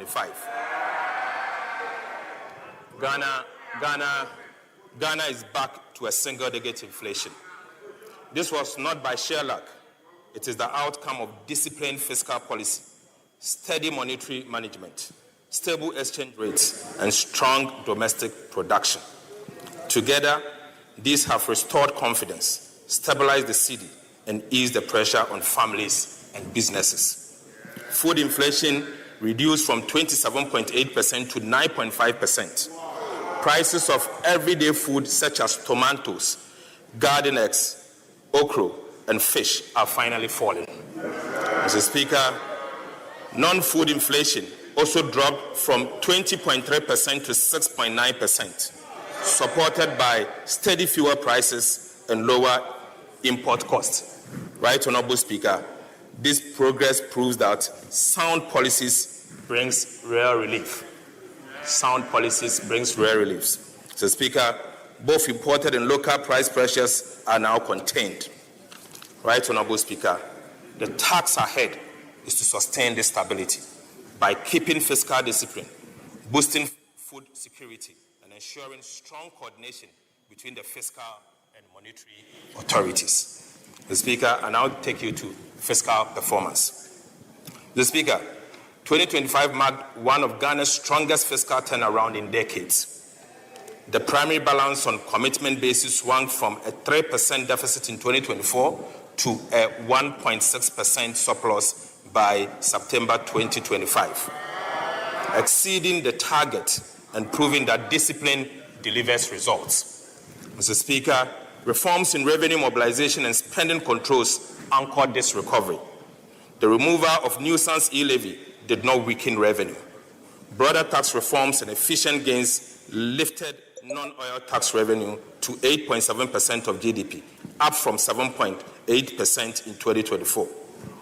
2025. Ghana is back to a single-digit inflation. This was not by sheer luck. It is the outcome of disciplined fiscal policy, steady monetary management, stable exchange rates, and strong domestic production. Together, these have restored confidence, stabilized the cedi, and eased the pressure on families and businesses. Food inflation reduced from 27.8% to 9.5%. Prices of everyday food such as tomatoes, garden eggs, okra, and fish are finally falling. Mr. Speaker, non-food inflation also dropped from 20.3% to 6.9%, supported by steady fuel prices and lower import costs. Right, Honorable Speaker, this progress proves that sound policies brings real relief. Sound policies brings real reliefs. Mr. Speaker, both imported and local price pressures are now contained. Right, Honorable Speaker, the task ahead is to sustain this stability by keeping fiscal discipline, boosting food security, and ensuring strong coordination between the fiscal and monetary authorities. Mr. Speaker, I now take you to fiscal performance. Mr. Speaker, 2025 marked one of Ghana's strongest fiscal turnaround in decades. The primary balance on commitment basis swung from a 3% deficit in 2024 to a 1.6% surplus by September 2025, exceeding the target and proving that discipline delivers results. Mr. Speaker, reforms in revenue mobilization and spending controls anchored this recovery. The removal of nuisance e-levy did not weaken revenue. Broader tax reforms and efficient gains lifted non-oil tax revenue to 8.7% of GDP, up from 7.8% in 2024.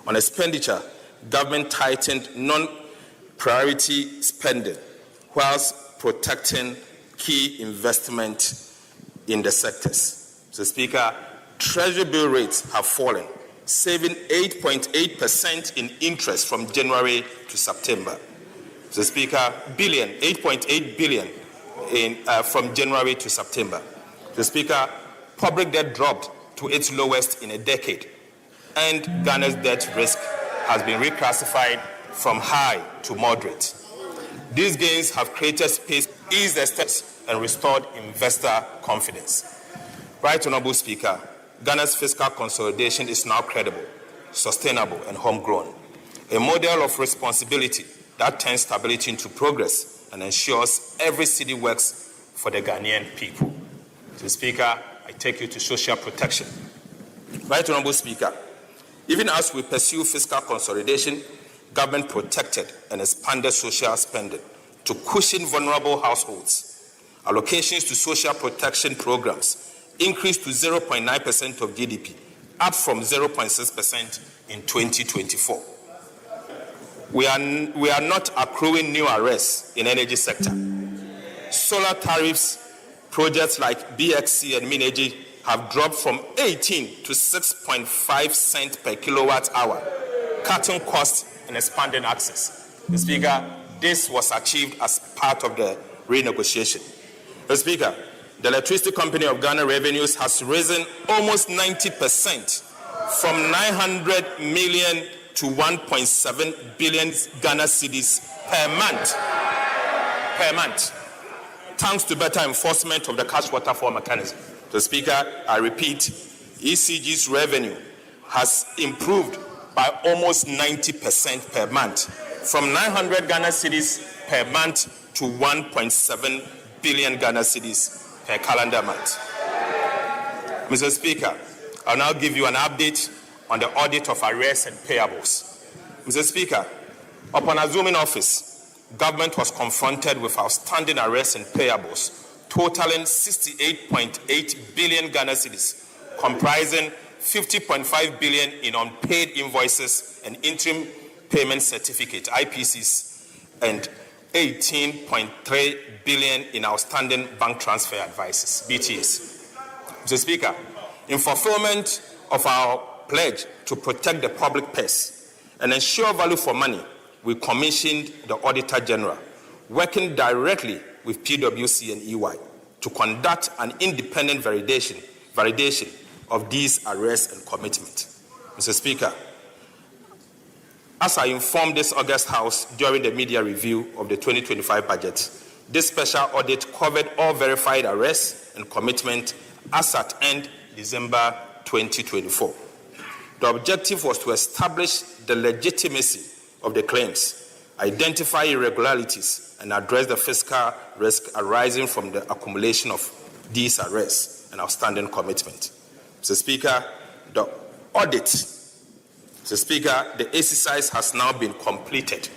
On expenditure, government tightened non-priority spending whilst protecting key investment in the sectors. Mr. Speaker, Treasury bill rates have fallen, saving 8.8% in interest from January to September. Mr. Speaker, 8.8 billion from January to September. Mr. Speaker, public debt dropped to its lowest in a decade, and Ghana's debt risk has been reclassified from high to moderate. These gains have created space, eased the steps, and restored investor confidence. Right, Honorable Speaker, Ghana's fiscal consolidation is now credible, sustainable, and homegrown, a model of responsibility that turns stability into progress and ensures every city works for the Ghanaian people. Mr. Speaker, I take you to social protection. Right, Honorable Speaker, even as we pursue fiscal consolidation, government protected and expanded social spending to cushion vulnerable households. Allocations to social protection programs increased to 0.9% of GDP, up from 0.6% in 2024. We are not accruing new arrests in energy sector. Solar tariffs, projects like BXC and Mineji have dropped from 18 to 6.5 cents per kilowatt hour, cutting costs and expanding access. Mr. Speaker, this was achieved as part of the renegotiation. Mr. Speaker, the Electricity Company of Ghana revenues has risen almost 90%, from 900 million to 1.7 billion Ghana cedis per month, thanks to better enforcement of the cash waterfall mechanism. Mr. Speaker, I repeat, ECG's revenue has improved by almost 90% per month, from 900 Ghana cedis per month to 1.7 billion Ghana cedis per calendar month. Mr. Speaker, I'll now give you an update on the audit of arrears and payables. Mr. Speaker, upon assuming office, government was confronted with outstanding arrears and payables totaling 68.8 billion Ghana cedis, comprising 50.5 billion in unpaid invoices and interim payment certificate, IPCs, and 18.3 billion in outstanding bank transfer advices, BTAs. Mr. Speaker, in fulfillment of our pledge to protect the public purse and ensure value for money, we commissioned the Auditor General, working directly with PwC and EY, to conduct an independent validation of these arrests and commitment. Mr. Speaker, as I informed this August House during the media review of the 2025 budget, this special audit covered all verified arrests and commitment as at end December 2024. The objective was to establish the legitimacy of the claims, identify irregularities, and address the fiscal risk arising from the accumulation of these arrests and outstanding commitment. Mr. Speaker, the exercise has now been completed,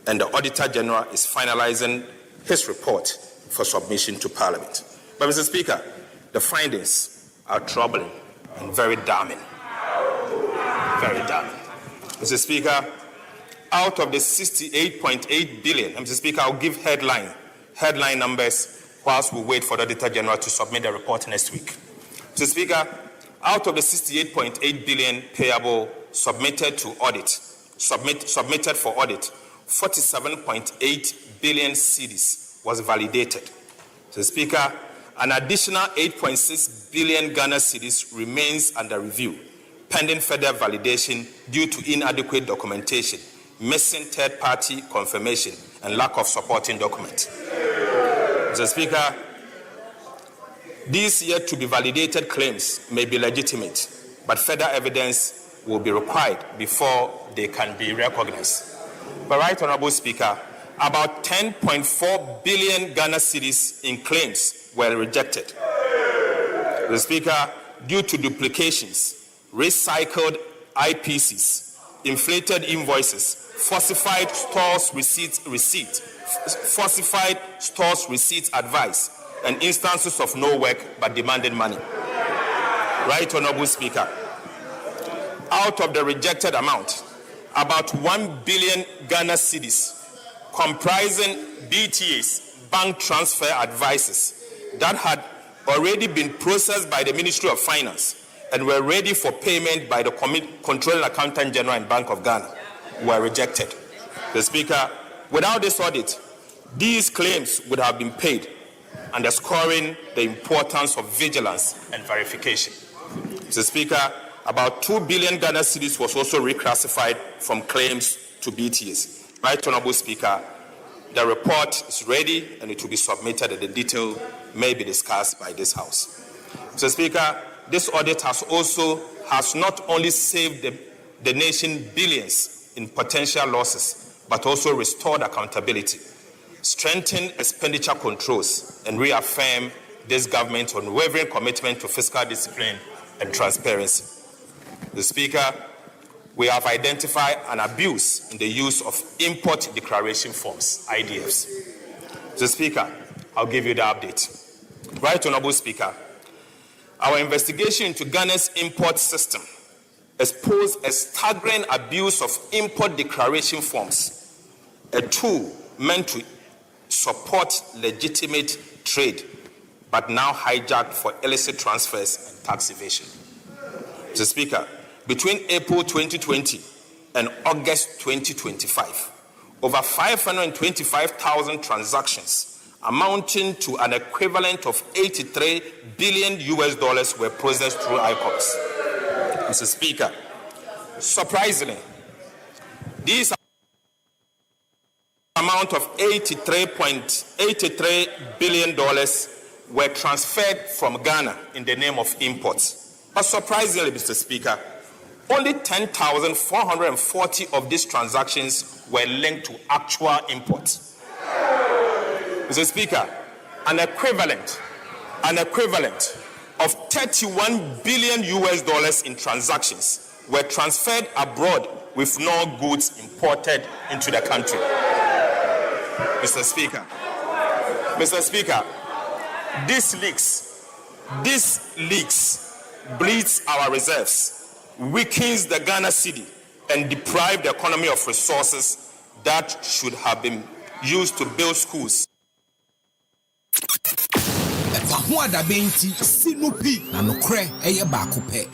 and the Auditor General is finalizing his report for submission to Parliament. But, Mr. Speaker, the findings are troubling and very damning. Very damning. Mr. Speaker, out of the 68.8 billion, Mr. Speaker, I'll give headline numbers whilst we wait for the Auditor General to submit the report next week. Mr. Speaker, out of the 68.8 billion payable submitted for audit, 47.8 billion cedis was validated. Mr. Speaker, an additional 8.6 billion Ghana cedis remains under review, pending further validation due to inadequate documentation, missing third-party confirmation, and lack of supporting document. Mr. Speaker, these yet to be validated claims may be legitimate, but further evidence will be required before they can be recognized. But, Right Honorable Speaker, about 10.4 billion Ghana cedis in claims were rejected. The Speaker, due to duplications, recycled IPCs, inflated invoices, falsified stores receipts advice, and instances of no work but demanding money. Right Honorable Speaker, out of the rejected amount, about 1 billion Ghana cedis, comprising BTAs, bank transfer advices, that had already been processed by the Ministry of Finance and were ready for payment by the Controlling Accountant General and Bank of Ghana, were rejected. The Speaker, without this audit, these claims would have been paid, underscoring the importance of vigilance and verification. Mr. Speaker, about 2 billion Ghana cedis was also reclassified from claims to BTS. Right Honorable Speaker, the report is ready and it will be submitted and the detail may be discussed by this House. Mr. Speaker, this audit has not only saved the nation billions in potential losses, but also restored accountability, strengthened expenditure controls, and reaffirmed this government's unwavering commitment to fiscal discipline and transparency. The Speaker, we have identified an abuse in the use of import declaration forms, IDFs. The Speaker, I'll give you the update. Right Honorable Speaker, our investigation into Ghana's import system exposed a staggering abuse of import declaration forms, a tool meant to support legitimate trade, but now hijacked for illicit transfers and tax evasion. Mr. Speaker, between April 2020 and August 2025, over 525,000 transactions amounting to an equivalent of $83 billion were processed through ICOPS. Mr. Speaker, surprisingly, these amount of $83 billion were transferred from Ghana in the name of imports. But surprisingly, Mr. Speaker, only 10,440 of these transactions were linked to actual imports. Mr. Speaker, an equivalent of $31 billion in transactions were transferred abroad with no goods imported into the country. Mr. Speaker, this leaks bleeds our reserves, weakens the Ghana cedi, and deprive the economy of resources that should have been used to build schools. EpaHoaDaben ti sinupi na nokre eye baako pe.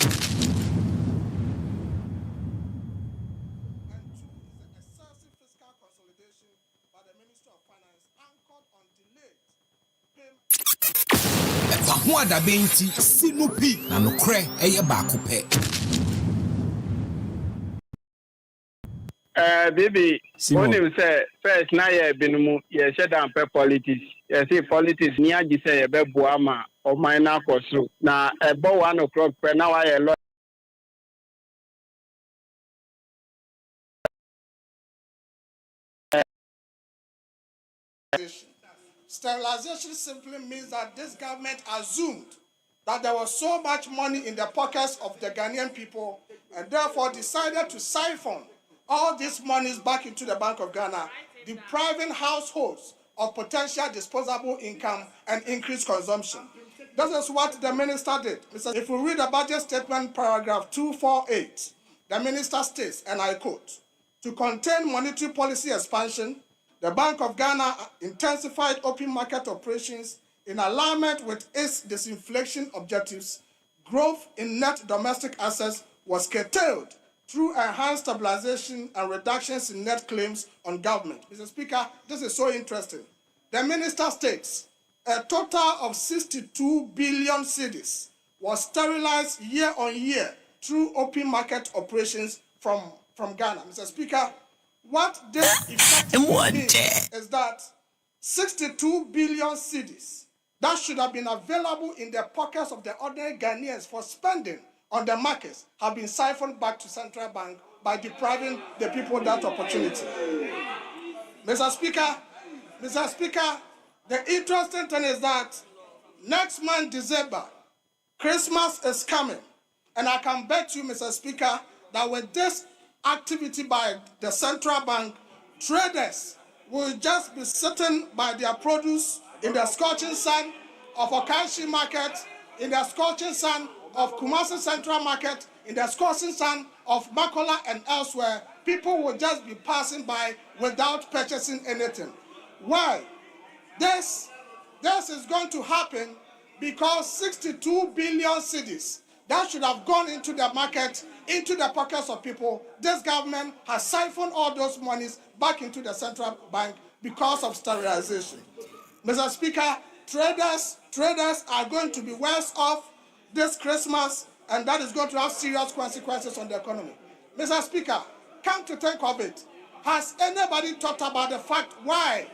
EpaHoaDaben ti sinupi na nokre eye baako pe. Baby, when you say first na ye binumu ye shut down pe politics. You see politics ni agi say ye be boama o minor koso. Na ebo 1 o'clock pe na wa ye Sterilization simply means that this government assumed that there was so much money in the pockets of the Ghanaian people and therefore decided to siphon all these monies back into the Bank of Ghana, depriving households of potential disposable income and increased consumption. This is what the minister did. If we read the budget statement, paragraph 248, the minister states, and I quote, "To contain monetary policy expansion, the Bank of Ghana intensified open market operations in alignment with its disinflation objectives. Growth in net domestic assets was curtailed through enhanced stabilization and reductions in net claims on government." Mr. Speaker, this is so interesting. The minister states a total of 62 billion cedis was sterilized year on year through open market operations from Ghana. Mr. Speaker, what this effectively means is that 62 billion cedis that should have been available in the pockets of the ordinary Ghanaians for spending on the markets have been siphoned back to central bank by depriving the people that opportunity. Mr. Speaker, the interesting thing is that next month, December, Christmas is coming. And I can bet you, Mr. Speaker, that with this activity by the central bank, traders will just be sitting by their produce in the scorching sun of Okashi market, in the scorching sun of Kumasi Central Market, in the scorching sun of Makola and elsewhere. People will just be passing by without purchasing anything. Why? This is going to happen because 62 billion cedis that should have gone into the market, into the pockets of people. This government has siphoned all those monies back into the central bank because of sterilization. Mr. Speaker, traders are going to be worse off this Christmas, and that is going to have serious consequences on the economy. Mr. Speaker, come to think of it, has anybody thought about the fact why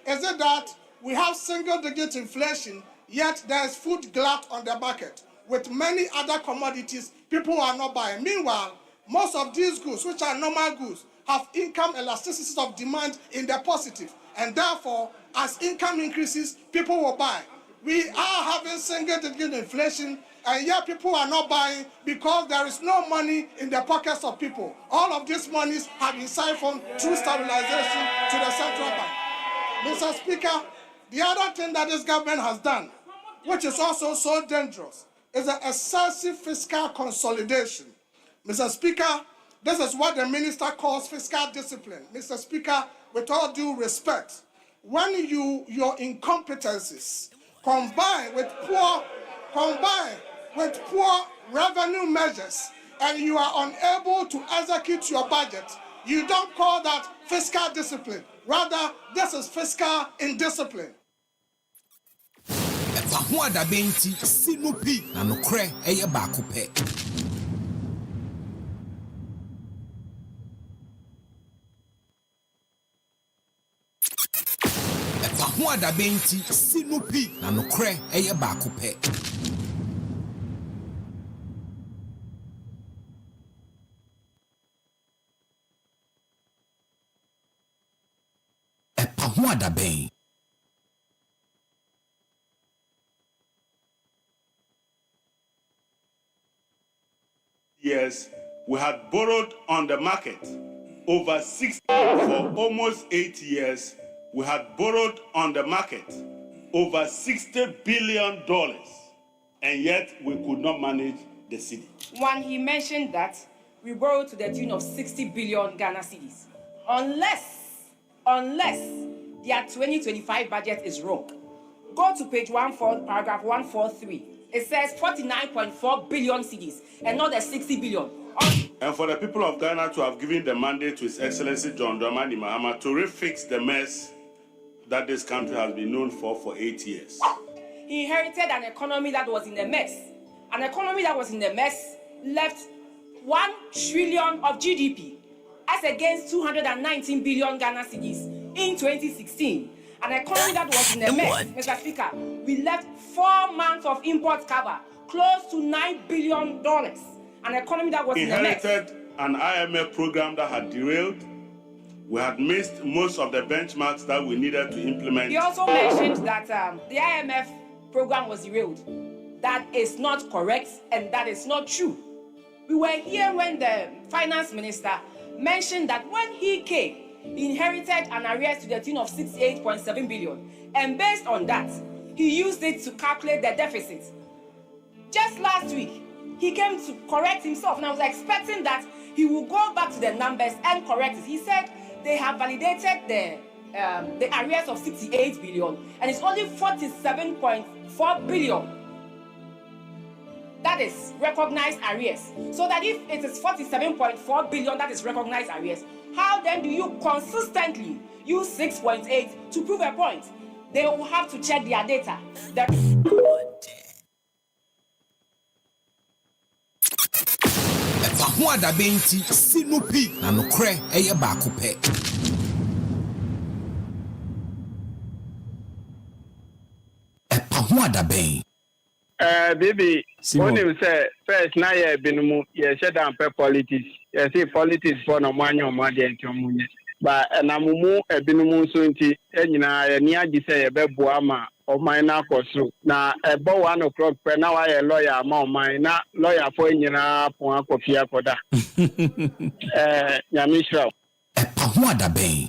is it that we have single-digit inflation, yet there is food glut on the market? With many other commodities, people are not buying. Meanwhile, most of these goods, which are normal goods, have income elasticities of demand in the positive. And therefore, as income increases, people will buy. We are having single-digit inflation, and yet people are not buying because there is no money in the pockets of people. All of these monies have been siphoned through stabilization to the central bank. Mr. Speaker, the other thing that this government has done, which is also so dangerous, is an excessive fiscal consolidation. Mr. Speaker, this is what the minister calls fiscal discipline. Mr. Speaker, with all due respect, when your incompetencies combine with poor revenue measures and you are unable to execute your budget, you don't call that fiscal discipline. Rather, this is fiscal indiscipline. EpaHoaDaben ti sinupi na nokre eye baako pe. EpaHoaDaben ti sinupi na nokre eye baako pe. EpaHoaDaben. Yes, we had borrowed on the market over 60 for almost 8 years. We had borrowed on the market over $60 billion, and yet we could not manage the city. When he mentioned that we borrowed to the tune of 60 billion Ghana cedis, unless their 2025 budget is wrong. Go to page 14, paragraph 143. It says 49.4 billion cedis and not the 60 billion. And for the people of Ghana to have given the mandate to His Excellency John Dramani Mahama to refix the mess that this country has been known for 8 years. He inherited an economy that was in a mess. An economy that was in a mess left 1 trillion of GDP as against 219 billion Ghana cedis in 2016. An economy that was in a mess, Mr. Speaker. We left 4 months of import cover, close to $9 billion. An economy that was in a mess. Inherited an IMF program that had derailed. We had missed most of the benchmarks that we needed to implement. He also mentioned that the IMF program was derailed. That is not correct and that is not true. We were here when the finance minister mentioned that when he came, he inherited an arrears to the tune of 68.7 billion. And based on that, he used it to calculate the deficit. Just last week, he came to correct himself, and I was expecting that he will go back to the numbers and correct it. He said they have validated the arrears of 68 billion, and it's only 47.4 billion that is recognized arrears. So that if it is 47.4 billion that is recognized arrears, how then do you consistently use 6.8 to prove a point? They will have to check their data. EpaHoaDaben ti sinupi na nokre eye baako pe. EpaHoaDaben. Baby, when you say first na ye binumu ye shut down politics. Ye say politics for no money or money enti omunye. Ba na mumu binumu so nti enyina ye ni agi say ye beboa ma oman na akoso. Na ebo 1 o'clock pe na wa ye lawyer ma oman na lawyer for enyina pon akofi akoda. Nyamishra. EpaHoaDaben.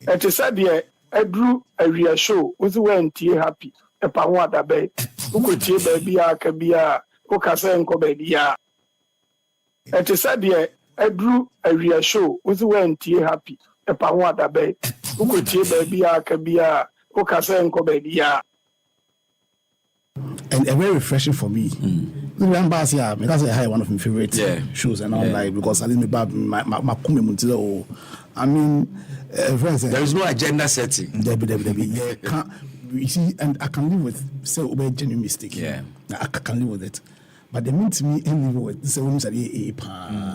Eti said ye edru awia show uzi wentie happy. EpaHoaDaben. Ukutie baby ya kabia ukase nko baby ya. Eti said ye edru awia show uzi wentie happy. EpaHoaDaben. Ukutie baby ya kabia ukase nko baby ya. And very refreshing for me. That's one of my favorite shows, and I'm like, because I didn't I mean, there is no agenda setting. You see, and I can live with say genuine mistake. Yeah, I can live with it. But they mean to me, and live with this woman's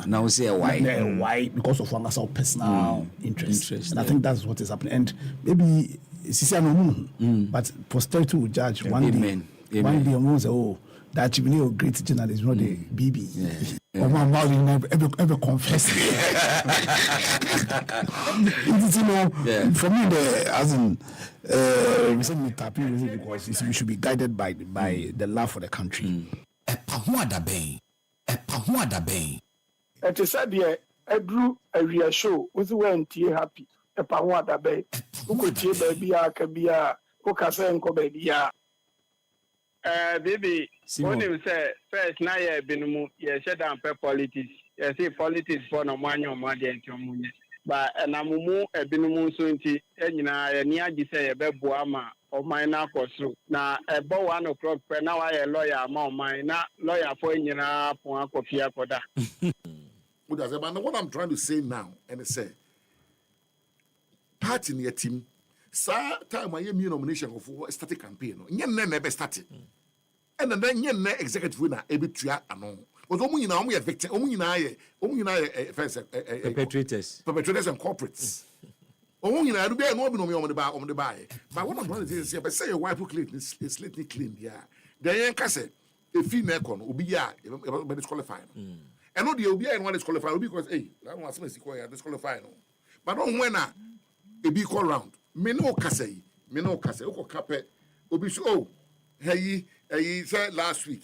now say why because of one personal interest. And I think that's what is happening. And maybe it's but posterity will judge one day. One day, someone say, "Oh, that you know, great journalist, not the BB." Or my mouth never confess. For me, as in, because we should be guided by the love for the country. EpaHoaDaben. EpaHoaDaben. It is said here, Edru awia show uzi wentie happy. EpaHoaDaben. Ukutie baby ya kabia ukase nko baby ya. Baby, when you say first na ye binumu ye shut down politics. Ye say politics for no money or money enti omunye. Ba na mumu binumu so nti enyina ye ni agi say ye beboa ma oman na akoso. Na ebo 1 o'clock pe na wa ye lawyer ma oman na lawyer for enyina pon akofi akoda. What I'm trying to say now, and I say, party in your team. Sa time I am nomination of static campaign. Yen never started. And then yen executive winner ebitua anon. But omu nyina omu ye victim, omu nyina perpetrators and corporates. Omu nyina do be no be no me omu de buy. But what I'm trying to say is say your wife clean is lately clean yeah. Then yen ka say e fi na ekon obi ya be disqualify. And no the obi ya one disqualify because that one say you disqualify no. But don't when e be call round. Me no kase oko kape obi so hey say last week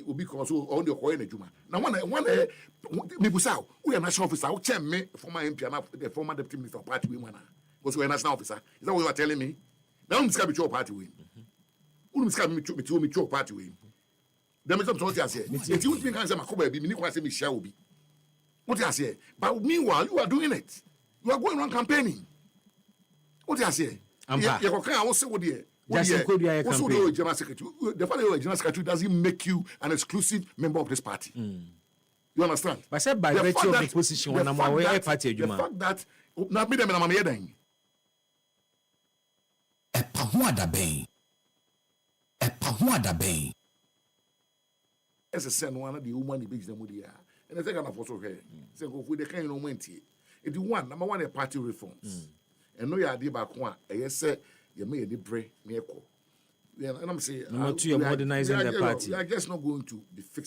obi come so on the koye na juma na one me busa we are national officer we check me former MP and the former deputy minister of party we mana because we are national officer is that what you are telling me now we be your party we we me your party we dem is what you say it you think can say makoba bi me ni kwa say me share obi what you say but meanwhile you are doing it you are going around campaigning. What do you say? You can say what the general secretary. The fact that you're a general secretary doesn't make you an exclusive member of this party. You understand? But said by virtue of the position, the fact that not me them EpaHoaDaben. EpaHoaDaben. As a son, one of the woman in the media, and I think I'm a photo here. So go with the kind of moment. If you want, number one, a party reforms. And no, you are the back one. Yes, sir, you made the break, near. And I'm saying, number two, you're modernizing the party. We are just not going to be fixed.